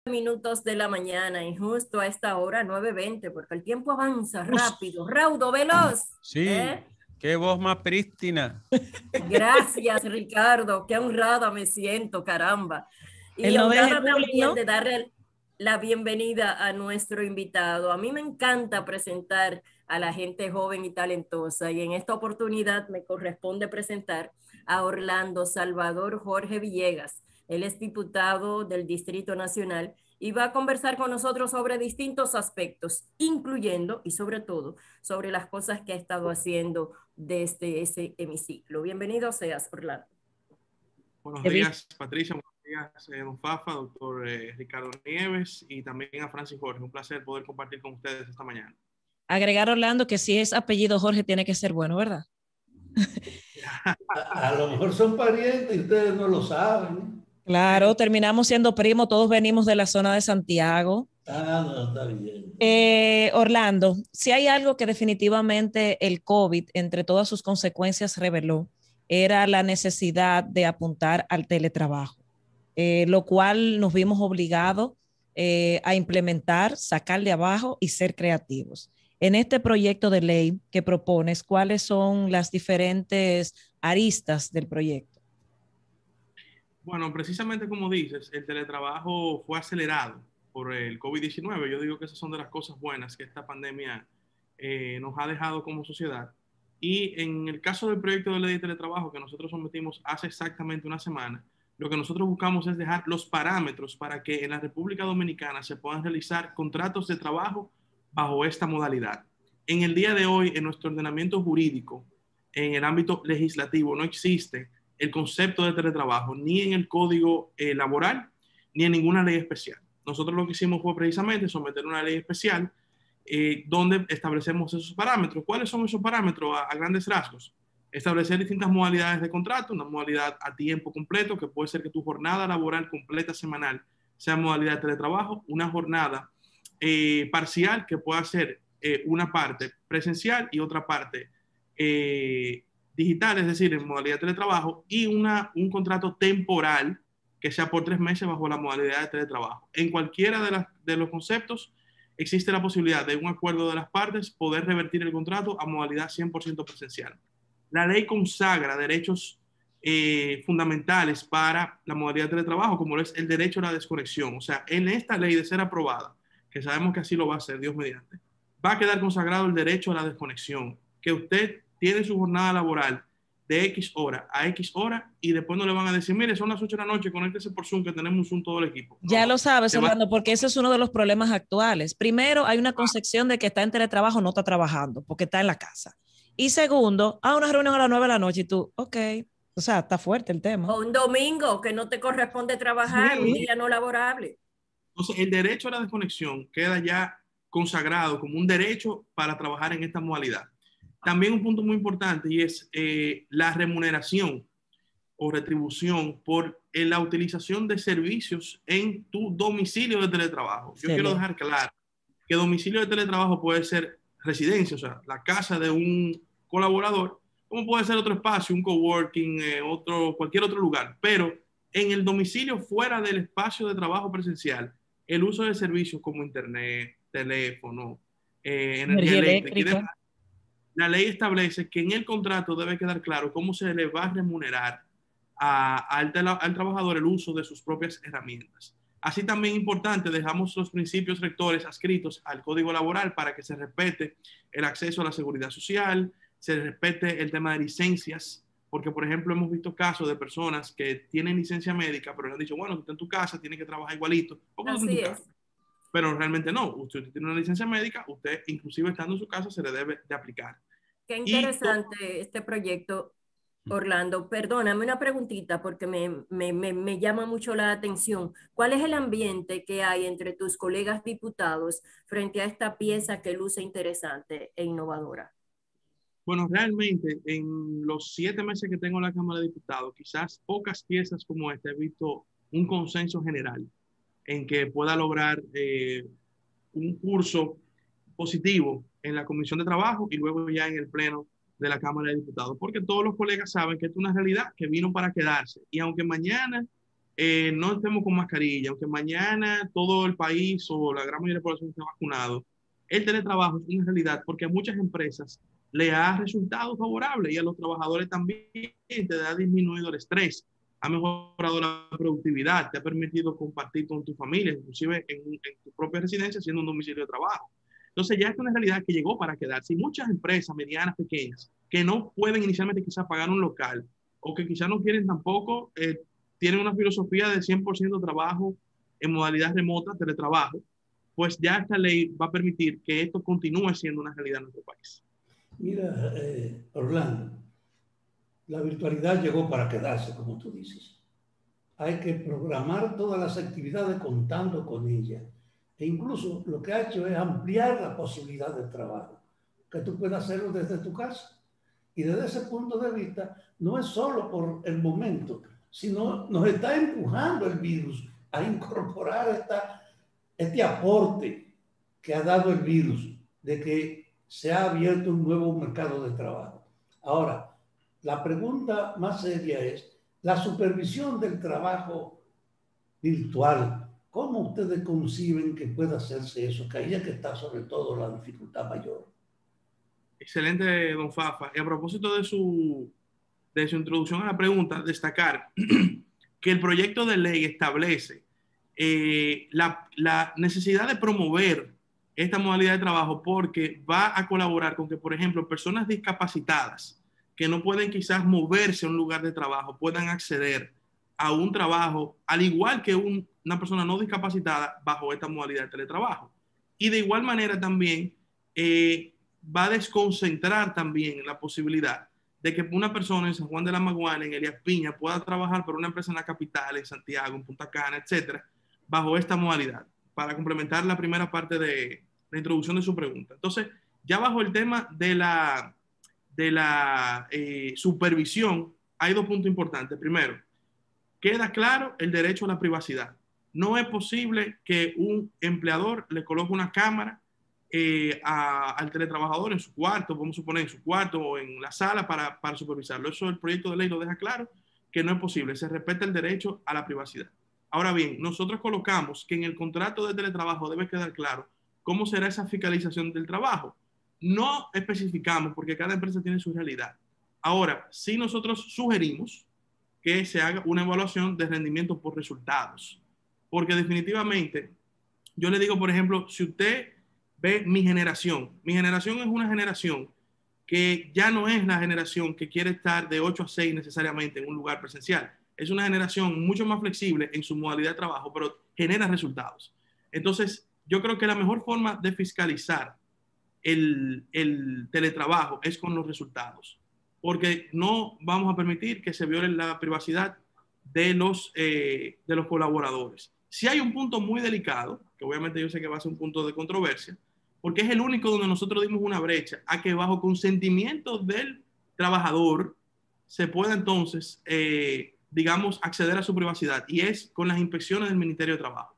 Minutos de la mañana y justo a esta hora 9:20 porque el tiempo avanza rápido, raudo, veloz. Sí, qué voz más prístina. Gracias, Ricardo, qué honrada me siento, caramba. Y El 9 de honrada julio, también ¿no? de darle la bienvenida a nuestro invitado. A mí me encanta presentar a la gente joven y talentosa y en esta oportunidad me corresponde presentar a Orlando Salvador Jorge Villegas. Él es diputado del Distrito Nacional y va a conversar con nosotros sobre distintos aspectos, incluyendo y sobre todo sobre las cosas que ha estado haciendo desde ese hemiciclo. Bienvenido seas, Orlando. Buenos días, Patricia. Buenos días, don Fafa, doctor Ricardo Nieves y también a Francis Jorge. Un placer poder compartir con ustedes esta mañana. Agregar, Orlando, que si es apellido Jorge tiene que ser bueno, ¿verdad? A lo mejor son parientes y ustedes no lo saben. Claro, terminamos siendo primos, todos venimos de la zona de Santiago. No, está bien. Orlando, si hay algo que definitivamente el COVID, entre todas sus consecuencias, reveló, era la necesidad de apuntar al teletrabajo, lo cual nos vimos obligados a implementar, sacar de abajo y ser creativos. En este proyecto de ley que propones, ¿cuáles son las diferentes aristas del proyecto? Bueno, precisamente como dices, el teletrabajo fue acelerado por el COVID-19. Yo digo que esas son de las cosas buenas que esta pandemia nos ha dejado como sociedad. Y en el caso del proyecto de ley de teletrabajo que nosotros sometimos hace exactamente una semana, lo que nosotros buscamos es dejar los parámetros para que en la República Dominicana se puedan realizar contratos de trabajo bajo esta modalidad. En el día de hoy, en nuestro ordenamiento jurídico, en el ámbito legislativo, no existe el concepto de teletrabajo, ni en el código laboral, ni en ninguna ley especial. Nosotros lo que hicimos fue precisamente someter una ley especial donde establecemos esos parámetros. ¿Cuáles son esos parámetros a grandes rasgos? Establecer distintas modalidades de contrato, una modalidad a tiempo completo, que puede ser que tu jornada laboral completa semanal sea modalidad de teletrabajo, una jornada parcial, que pueda ser una parte presencial y otra parte digital, es decir, en modalidad de teletrabajo, y un contrato temporal que sea por 3 meses bajo la modalidad de teletrabajo. En cualquiera de los conceptos existe la posibilidad de un acuerdo de las partes poder revertir el contrato a modalidad 100% presencial. La ley consagra derechos fundamentales para la modalidad de teletrabajo, como es el derecho a la desconexión. O sea, en esta ley, de ser aprobada, que sabemos que así lo va a hacer, Dios mediante, va a quedar consagrado el derecho a la desconexión, que usted tiene su jornada laboral de X hora a X hora y después no le van a decir, mire, son las 8 de la noche, conéctese por Zoom, que tenemos un Zoom todo el equipo. Ya lo sabes, Orlando, porque ese es uno de los problemas actuales. Primero, hay una concepción de que está en teletrabajo, no está trabajando, porque está en la casa. Y segundo, una reunión a las 9 de la noche y tú, ok, o sea, está fuerte el tema. O un domingo que no te corresponde trabajar, un día no laborable. Entonces, el derecho a la desconexión queda ya consagrado como un derecho para trabajar en esta modalidad. También un punto muy importante y es la remuneración o retribución por la utilización de servicios en tu domicilio de teletrabajo. Yo quiero dejar claro que domicilio de teletrabajo puede ser residencia, o sea, la casa de un colaborador, como puede ser otro espacio, un coworking, cualquier otro lugar, pero en el domicilio fuera del espacio de trabajo presencial, el uso de servicios como internet, teléfono, energía eléctrica. La ley establece que en el contrato debe quedar claro cómo se le va a remunerar al trabajador el uso de sus propias herramientas. Así también importante, dejamos los principios rectores adscritos al Código Laboral para que se respete el acceso a la seguridad social, se respete el tema de licencias, porque por ejemplo hemos visto casos de personas que tienen licencia médica, pero le han dicho, bueno, tú estás en tu casa, tienes que trabajar igualito. Así es. Pero realmente no, usted tiene una licencia médica, usted inclusive estando en su casa se le debe de aplicar. Qué interesante este proyecto, Orlando. Perdóname una preguntita porque me llama mucho la atención. ¿Cuál es el ambiente que hay entre tus colegas diputados frente a esta pieza que luce interesante e innovadora? Bueno, realmente en los 7 meses que tengo en la Cámara de Diputados, quizás pocas piezas como esta he visto un consenso general en que pueda lograr un curso positivo en la Comisión de Trabajo y luego ya en el Pleno de la Cámara de Diputados, porque todos los colegas saben que esto es una realidad que vino para quedarse. Y aunque mañana no estemos con mascarilla, aunque mañana todo el país o la gran mayoría de la población esté vacunado, el teletrabajo es una realidad porque a muchas empresas le ha resultado favorable y a los trabajadores también te ha disminuido el estrés, ha mejorado la productividad, te ha permitido compartir con tu familia, inclusive en tu propia residencia, siendo un domicilio de trabajo. Entonces ya es una realidad que llegó para quedarse. Y muchas empresas medianas, pequeñas, que no pueden inicialmente quizás pagar un local o que quizás no quieren tampoco, tienen una filosofía de 100% trabajo en modalidad remota, teletrabajo, pues ya esta ley va a permitir que esto continúe siendo una realidad en nuestro país. Mira, Orlando, la virtualidad llegó para quedarse, como tú dices. Hay que programar todas las actividades contando con ella. E incluso lo que ha hecho es ampliar la posibilidad de trabajo, que tú puedas hacerlo desde tu casa. Y desde ese punto de vista, no es solo por el momento, sino nos está empujando el virus a incorporar este aporte que ha dado el virus, de que se ha abierto un nuevo mercado de trabajo. Ahora, la pregunta más seria es, la supervisión del trabajo virtual, ¿cómo ustedes conciben que pueda hacerse eso? Que ahí es que está sobre todo la dificultad mayor. Excelente, don Fafa. Y a propósito de su introducción a la pregunta, destacar que el proyecto de ley establece la necesidad de promover esta modalidad de trabajo porque va a colaborar con que, por ejemplo, personas discapacitadas que no pueden quizás moverse a un lugar de trabajo puedan acceder a un trabajo al igual que una persona no discapacitada bajo esta modalidad de teletrabajo. Y de igual manera también va a desconcentrar también la posibilidad de que una persona en San Juan de la Maguana, en Elías Piña, pueda trabajar por una empresa en la capital, en Santiago, en Punta Cana, etcétera, bajo esta modalidad, para complementar la primera parte de la introducción de su pregunta. Entonces, ya bajo el tema de la supervisión, hay dos puntos importantes. Primero, queda claro el derecho a la privacidad. No es posible que un empleador le coloque una cámara al teletrabajador en su cuarto, vamos a suponer en su cuarto o en la sala para supervisarlo. Eso el proyecto de ley lo deja claro que no es posible. Se respeta el derecho a la privacidad. Ahora bien, nosotros colocamos que en el contrato de teletrabajo debe quedar claro cómo será esa fiscalización del trabajo. No especificamos porque cada empresa tiene su realidad. Ahora, sí nosotros sugerimos que se haga una evaluación de rendimiento por resultados. Porque definitivamente, yo le digo, por ejemplo, si usted ve mi generación es una generación que ya no es la generación que quiere estar de 8 a 6 necesariamente en un lugar presencial. Es una generación mucho más flexible en su modalidad de trabajo, pero genera resultados. Entonces, yo creo que la mejor forma de fiscalizar el teletrabajo es con los resultados, porque no vamos a permitir que se viole la privacidad de los colaboradores. Si hay un punto muy delicado, que obviamente yo sé que va a ser un punto de controversia, porque es el único donde nosotros dimos una brecha a que bajo consentimiento del trabajador se pueda entonces, digamos, acceder a su privacidad, y es con las inspecciones del Ministerio de Trabajo.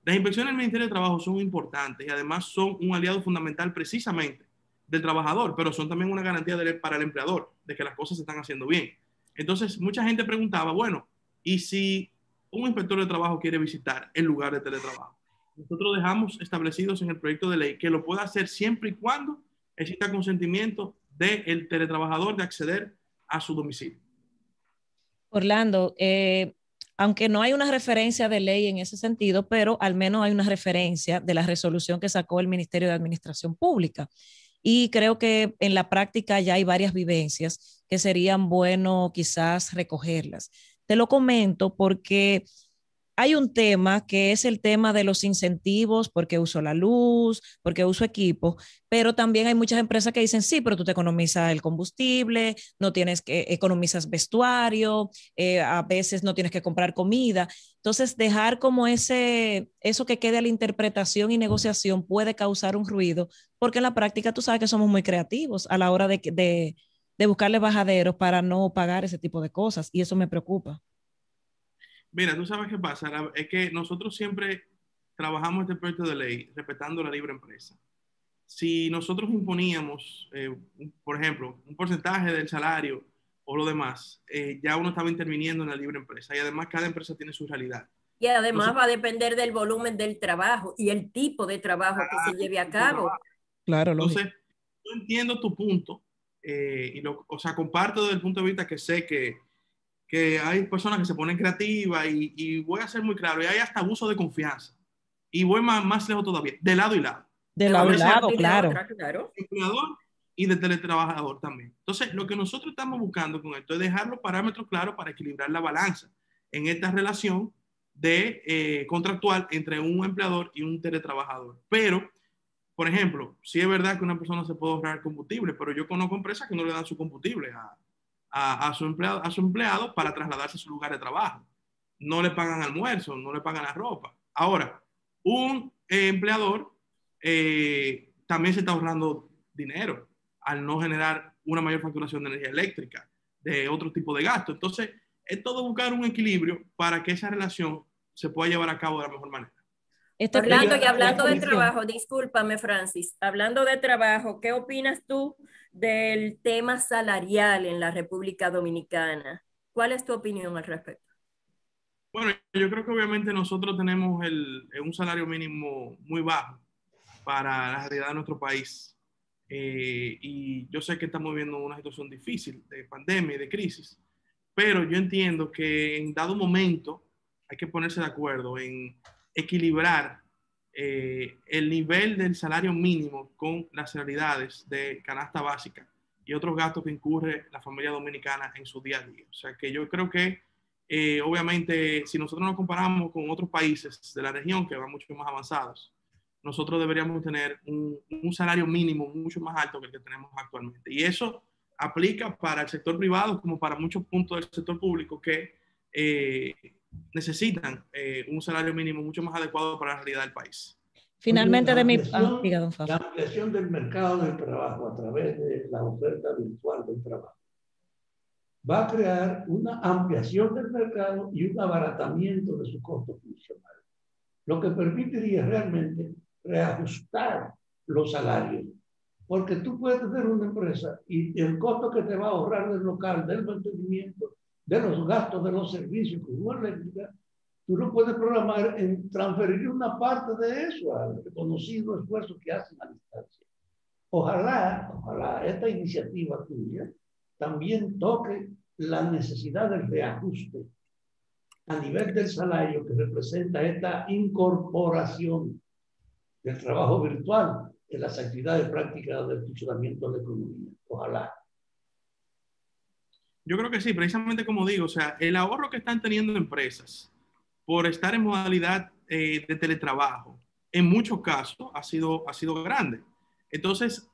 Las inspecciones del Ministerio de Trabajo son importantes y además son un aliado fundamental precisamente del trabajador, pero son también una garantía para el empleador de que las cosas se están haciendo bien. Entonces, mucha gente preguntaba, bueno, ¿y si un inspector de trabajo quiere visitar el lugar de teletrabajo? Nosotros dejamos establecidos en el proyecto de ley que lo pueda hacer siempre y cuando exista consentimiento del teletrabajador de acceder a su domicilio. Orlando, aunque no hay una referencia de ley en ese sentido, pero al menos hay una referencia de la resolución que sacó el Ministerio de Administración Pública. Y creo que en la práctica ya hay varias vivencias que serían bueno quizás recogerlas. Te lo comento porque hay un tema que es el tema de los incentivos, porque uso la luz, porque uso equipo, pero también hay muchas empresas que dicen, sí, pero tú te economizas el combustible, no tienes que, economizas vestuario, a veces no tienes que comprar comida. Entonces, dejar como eso que quede a la interpretación y negociación puede causar un ruido, porque en la práctica tú sabes que somos muy creativos a la hora de buscarle bajaderos para no pagar ese tipo de cosas, y eso me preocupa. Mira, tú sabes qué pasa, es que nosotros siempre trabajamos este proyecto de ley respetando la libre empresa. Si nosotros imponíamos, por ejemplo, un porcentaje del salario o lo demás, ya uno estaba interviniendo en la libre empresa. Y además cada empresa tiene su realidad. Y además entonces, va a depender del volumen del trabajo y el tipo de trabajo que se lleve a cabo. Claro, entonces, yo entiendo tu punto, o sea, comparto desde el punto de vista que sé que hay personas que se ponen creativas y voy a ser muy claro, y hay hasta abuso de confianza. Y voy más lejos todavía, de lado y lado. De lado y lado, claro. Empleador y de teletrabajador también. Entonces, lo que nosotros estamos buscando con esto es dejar los parámetros claros para equilibrar la balanza en esta relación de contractual entre un empleador y un teletrabajador. Pero, por ejemplo, sí es verdad que una persona se puede ahorrar combustible, pero yo conozco empresas que no le dan su combustible a su empleado para trasladarse a su lugar de trabajo. No le pagan almuerzo, no le pagan la ropa. Ahora, un empleador también se está ahorrando dinero al no generar una mayor facturación de energía eléctrica, de otro tipo de gasto. Entonces, es todo buscar un equilibrio para que esa relación se pueda llevar a cabo de la mejor manera. Hablando de trabajo, discúlpame, Francis, hablando de trabajo, ¿qué opinas tú del tema salarial en la República Dominicana? ¿Cuál es tu opinión al respecto? Bueno, yo creo que obviamente nosotros tenemos un salario mínimo muy bajo para la realidad de nuestro país. Y yo sé que estamos viviendo una situación difícil de pandemia y de crisis, pero yo entiendo que en dado momento hay que ponerse de acuerdo en equilibrar el nivel del salario mínimo con las realidades de canasta básica y otros gastos que incurre la familia dominicana en su día a día. O sea que yo creo que obviamente si nosotros nos comparamos con otros países de la región que van mucho más avanzados, nosotros deberíamos tener un salario mínimo mucho más alto que el que tenemos actualmente. Y eso aplica para el sector privado como para muchos puntos del sector público que necesitan un salario mínimo mucho más adecuado para la realidad del país. Finalmente, la ampliación del mercado del trabajo a través de la oferta virtual del trabajo va a crear una ampliación del mercado y un abaratamiento de su costo funcional, lo que permitiría realmente reajustar los salarios, porque tú puedes tener una empresa y el costo que te va a ahorrar del local, del mantenimiento, de los gastos de los servicios como eléctrica, tú lo puedes programar en transferir una parte de eso al reconocido esfuerzo que hacen a distancia. Ojalá esta iniciativa tuya también toque la necesidad del reajuste a nivel del salario que representa esta incorporación del trabajo virtual en las actividades prácticas del funcionamiento de la economía. Ojalá. Yo creo que sí, precisamente como digo, o sea, el ahorro que están teniendo empresas por estar en modalidad de teletrabajo, en muchos casos ha sido grande. Entonces,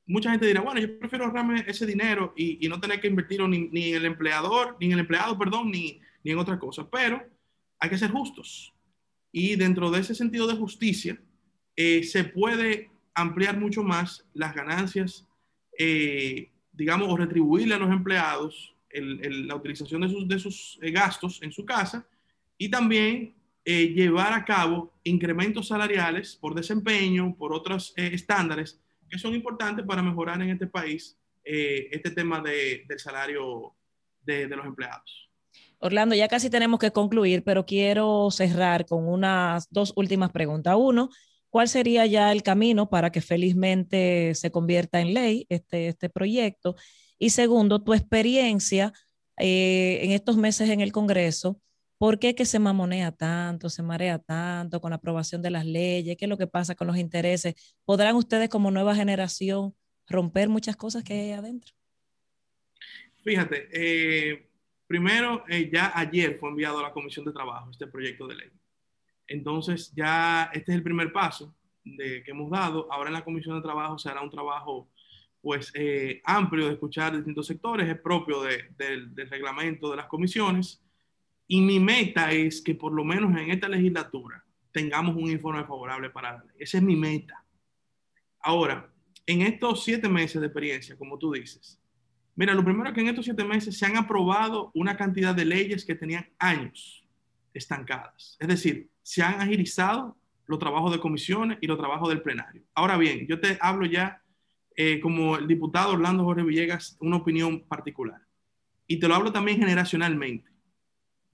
mucha gente dirá, bueno, yo prefiero ahorrarme ese dinero y no tener que invertirlo ni en el empleador, ni en el empleado, perdón, ni en otra cosa. Pero hay que ser justos. Y dentro de ese sentido de justicia, se puede ampliar mucho más las ganancias, digamos, o retribuirle a los empleados la utilización de sus gastos en su casa y también llevar a cabo incrementos salariales por desempeño, por otros estándares que son importantes para mejorar en este país este tema del salario de los empleados. Orlando, ya casi tenemos que concluir, pero quiero cerrar con unas dos últimas preguntas. Uno, ¿cuál sería ya el camino para que felizmente se convierta en ley este proyecto? Y segundo, tu experiencia en estos meses en el Congreso, ¿por qué que se mamonea tanto, se marea tanto con la aprobación de las leyes? ¿Qué es lo que pasa con los intereses? ¿Podrán ustedes como nueva generación romper muchas cosas que hay adentro? Fíjate, primero, ya ayer fue enviado a la Comisión de Trabajo este proyecto de ley. Entonces, ya este es el primer paso que hemos dado. Ahora en la Comisión de Trabajo se hará un trabajo pues, amplio de escuchar distintos sectores, es propio del reglamento de las comisiones. Y mi meta es que por lo menos en esta legislatura tengamos un informe favorable para la ley. Esa es mi meta. Ahora, en estos 7 meses de experiencia, como tú dices, mira, lo primero es que en estos 7 meses se han aprobado una cantidad de leyes que tenían años estancadas. Es decir, se han agilizado los trabajos de comisiones y los trabajos del plenario. Ahora bien, yo te hablo ya como el diputado Orlando Jorge Villegas, una opinión particular. y te lo hablo también generacionalmente.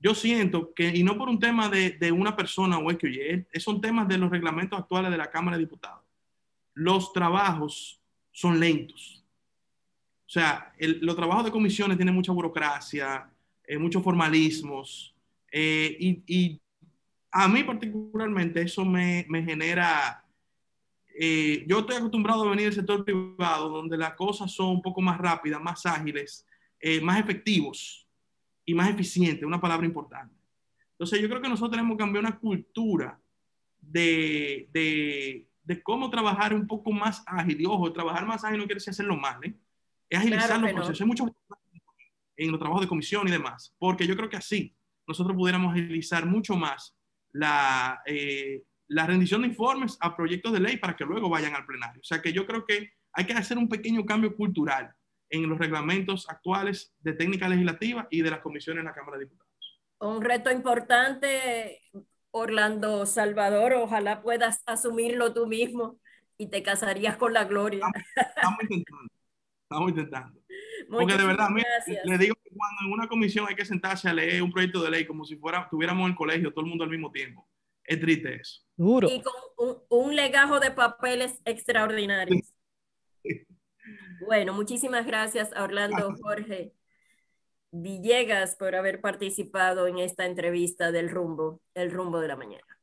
Yo siento que, y no por un tema de una persona o es que oye, son temas de los reglamentos actuales de la Cámara de Diputados. Los trabajos son lentos. O sea, los trabajos de comisiones tienen mucha burocracia, muchos formalismos, y a mí particularmente eso me genera... yo estoy acostumbrado a venir del sector privado, donde las cosas son un poco más rápidas, más ágiles, más efectivos y más eficientes, una palabra importante. Entonces yo creo que nosotros tenemos que cambiar una cultura de cómo trabajar un poco más ágil. Y ojo, trabajar más ágil no quiere decir hacerlo mal, ¿eh? Es agilizar Claro los que no. procesos. Hay mucho en los trabajos de comisión y demás, porque yo creo que así nosotros pudiéramos agilizar mucho más la rendición de informes a proyectos de ley para que luego vayan al plenario. O sea que yo creo que hay que hacer un pequeño cambio cultural en los reglamentos actuales de técnica legislativa y de las comisiones en la Cámara de Diputados. Un reto importante, Orlando Salvador, ojalá puedas asumirlo tú mismo y te casarías con la gloria. Estamos intentando, estamos intentando. Porque de Muchísimas verdad, gracias. le digo que cuando en una comisión hay que sentarse a leer un proyecto de ley como si tuviéramos en el colegio todo el mundo al mismo tiempo. Es triste eso. Duro. Y con un legajo de papeles extraordinarios. Bueno, muchísimas gracias a Orlando Jorge Villegas por haber participado en esta entrevista del Rumbo, el Rumbo de la Mañana.